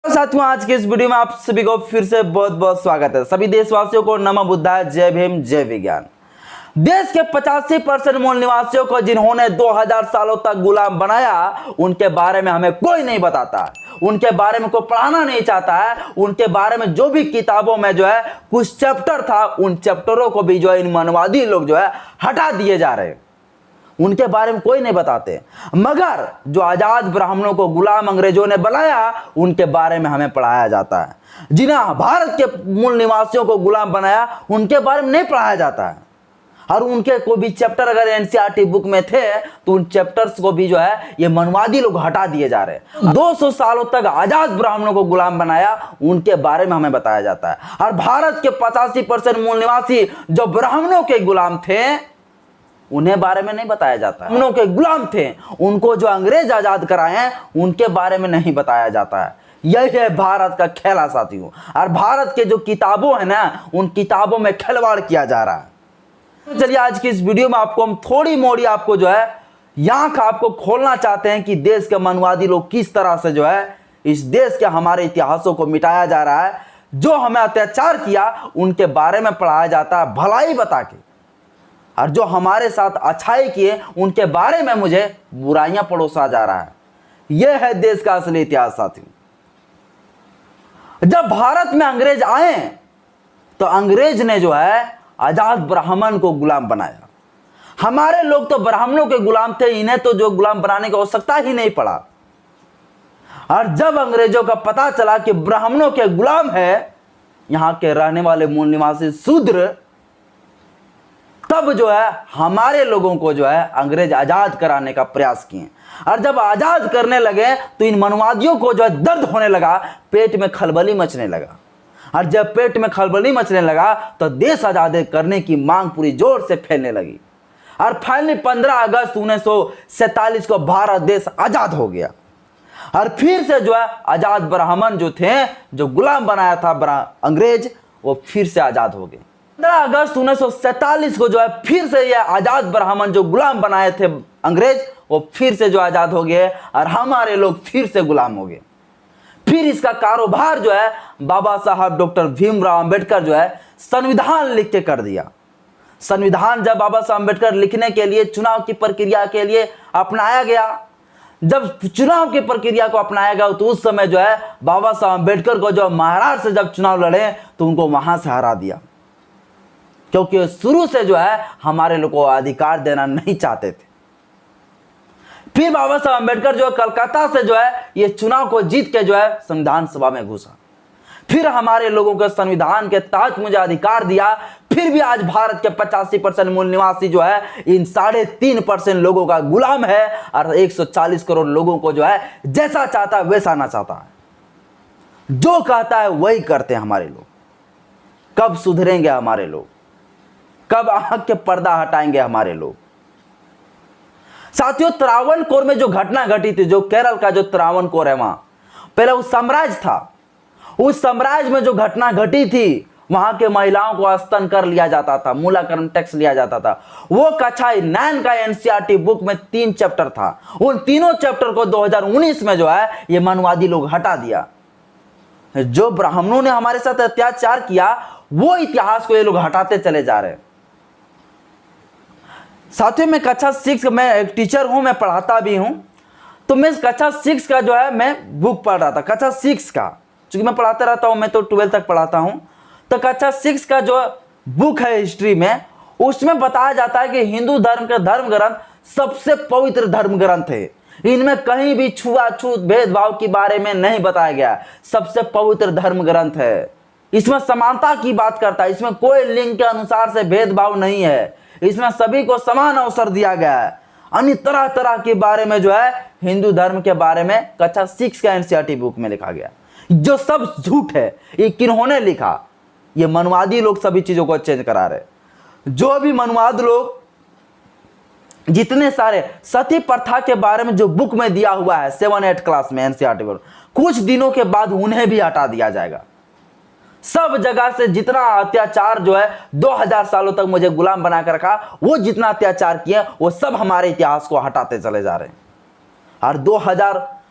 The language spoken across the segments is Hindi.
साथियों, आज के इस वीडियो में आप सभी को फिर से बहुत बहुत स्वागत है। सभी देशवासियों को नमो बुद्धाय, जय भीम, जय विज्ञान। देश के 85% मूल निवासियों को जिन्होंने 2000 सालों तक गुलाम बनाया, उनके बारे में हमें कोई नहीं बताता, उनके बारे में कोई पढ़ाना नहीं चाहता है। उनके बारे में जो भी किताबों में जो है कुछ चैप्टर था, उन चैप्टरों को भी जो है इन मनवादी लोग जो है हटा दिए जा रहे हैं। उनके बारे में कोई नहीं बताते, मगर जो आजाद ब्राह्मणों को गुलाम अंग्रेजों ने बनाया, उनके बारे में हमें पढ़ाया जाता है। जिन्हें भारत के मूल निवासियों को गुलाम बनाया, उनके बारे में नहीं पढ़ाया जाता है। और उनके कोई भी चैप्टर अगर एनसीईआरटी बुक में थे, तो उन चैप्टर्स को भी जो है ये मनवादी लोग हटा दिए जा रहे हैं। 200 सालों तक आजाद ब्राह्मणों को गुलाम बनाया, उनके बारे में हमें बताया जाता है। और भारत के 85% मूल निवासी जो ब्राह्मणों के गुलाम थे, उन्हें बारे में नहीं बताया जाता है। ब्राह्मणों के गुलाम थे, उनको जो अंग्रेज आजाद कराए हैं, उनके बारे में नहीं बताया जाता है। यही है भारत का खेला साथियों। और भारत के जो किताबों है ना, उन किताबों में खिलवाड़ किया जा रहा है। तो चलिए आज की इस वीडियो में आपको हम थोड़ी मोड़ी आपको जो है यहाँ का आपको खोलना चाहते हैं कि देश के मनवादी लोग किस तरह से जो है इस देश के हमारे इतिहासों को मिटाया जा रहा है। जो हमें अत्याचार किया, उनके बारे में पढ़ाया जाता है भलाई बता के, और जो हमारे साथ अच्छाई किए, उनके बारे में मुझे बुराइयां परोसा जा रहा है। यह है देश का असली इतिहास साथियों। जब भारत में अंग्रेज आए, तो अंग्रेज ने जो है आजाद ब्राह्मण को गुलाम बनाया। हमारे लोग तो ब्राह्मणों के गुलाम थे, इन्हें तो जो गुलाम बनाने की आवश्यकता ही नहीं पड़ा। और जब अंग्रेजों का पता चला कि ब्राह्मणों के गुलाम है यहां के रहने वाले मूल निवासी शूद्र, तब जो है हमारे लोगों को जो है अंग्रेज आजाद कराने का प्रयास किए। और जब आजाद करने लगे, तो इन मनवादियों को जो है दर्द होने लगा, पेट में खलबली मचने लगा। और जब पेट में खलबली मचने लगा, तो देश आजाद करने की मांग पूरी जोर से फैलने लगी। और फाइनली 15 अगस्त 1947 को भारत देश आजाद हो गया। और फिर से जो है आजाद ब्राह्मण जो थे, जो गुलाम बनाया था अंग्रेज, वो फिर से आजाद हो गए। 15 अगस्त 1947 को जो है फिर से ये आजाद ब्राह्मण जो गुलाम बनाए थे अंग्रेज, वो फिर से जो आजाद हो गए, और हमारे लोग फिर से गुलाम हो गए। फिर इसका कारोबार जो है बाबा साहब डॉक्टर भीमराव अंबेडकर जो है संविधान लिख के कर दिया। संविधान जब बाबा साहब अंबेडकर लिखने के लिए चुनाव की प्रक्रिया के लिए अपनाया गया, जब चुनाव की प्रक्रिया को अपनाया गया, तो उस समय जो है बाबा साहब अंबेडकर को जो महाराष्ट्र से जब चुनाव लड़े, तो उनको वहां से हरा दिया, क्योंकि शुरू से जो है हमारे लोगों को अधिकार देना नहीं चाहते थे। फिर बाबा साहब अम्बेडकर जो है कलकत्ता से जो है ये चुनाव को जीत के जो है संविधान सभा में घुसा। फिर हमारे लोगों को संविधान के तहत मुझे अधिकार दिया। फिर भी आज भारत के 85% मूल निवासी जो है इन 3.5% लोगों का गुलाम है, और 140 करोड़ लोगों को जो है जैसा चाहता है वैसा ना चाहता है। जो कहता है वही करते हैं हमारे लोग। कब सुधरेंगे हमारे लोग? कब आंख के पर्दा हटाएंगे हमारे लोग? साथियों, त्रावणकोर में जो घटना घटी थी, जो केरल का जो त्रावणकोर है, वहां पहले उस साम्राज्य था। उस साम्राज्य में जो घटना घटी थी, वहां के महिलाओं को स्तन कर लिया जाता था, मूलाकर्म टैक्स लिया जाता था। वो कक्षा 9 का एनसीईआरटी बुक में 3 चैप्टर था। उन तीनों चैप्टर को 2019 में जो है ये मनवादी लोग हटा दिया। जो ब्राह्मणों ने हमारे साथ अत्याचार किया, वो इतिहास को ये लोग हटाते चले जा रहे हैं। साथियों, मैं कक्षा 6 में एक टीचर हूं, मैं पढ़ाता भी हूं। तो मैं कक्षा 6 का जो है मैं बुक पढ़ रहा था, कक्षा 6 का, क्योंकि मैं पढ़ाता रहता हूं, मैं तो 12 तक पढ़ाता हूं। तो कक्षा 6 का जो बुक है हिस्ट्री में, उसमें बताया जाता है कि हिंदू धर्म का धर्म ग्रंथ सबसे पवित्र धर्म ग्रंथ है। इनमें कहीं भी छुआछूत भेदभाव के बारे में नहीं बताया गया। सबसे पवित्र धर्म ग्रंथ है। इसमें समानता की बात करता है। इसमें कोई लिंग के अनुसार से भेदभाव नहीं है। इसमें सभी को समान अवसर दिया गया है। अन्य तरह तरह के बारे में जो है हिंदू धर्म के बारे में कक्षा 6 का एनसीईआरटी बुक में लिखा गया, जो सब झूठ है। ये किन्होंने लिखा? ये मनवादी लोग सभी चीजों को चेंज करा रहे। जो भी मनवाद लोग जितने सारे सती प्रथा के बारे में जो बुक में दिया हुआ है 7-8 क्लास में एनसीईआरटी बुक, कुछ दिनों के बाद उन्हें भी हटा दिया जाएगा। सब जगह से जितना अत्याचार जो है 2000 सालों तक मुझे गुलाम बनाकर रखा, वो जितना अत्याचार किए वो सब हमारे इतिहास को हटाते चले जा रहे हैं। और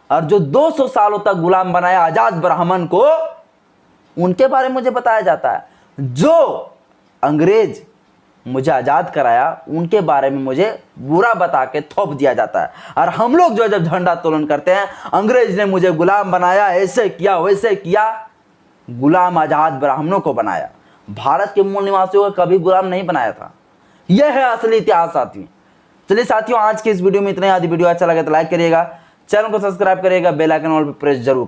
और जो 200 सालों तक गुलाम बनाया आजाद ब्राह्मण को, उनके बारे में मुझे बताया जाता है। जो अंग्रेज मुझे आजाद कराया उनके बारे में मुझे बुरा बता के थोप दिया जाता है। और हम लोग जो जब झंडा तोलन करते हैं, अंग्रेज ने मुझे गुलाम बनाया, ऐसे किया वैसे किया, गुलाम आजाद ब्राह्मणों को बनाया, भारत के मूल निवासियों को कभी गुलाम नहीं बनाया था। यह है असली इतिहास साथियों। चलिए साथियों, आज के इस वीडियो में इतना ही। आदि वीडियो अच्छा लगे तो लाइक करिएगा, चैनल को सब्सक्राइब करिएगा, बेल आइकन ऑल पे प्रेस जरूर करिएगा।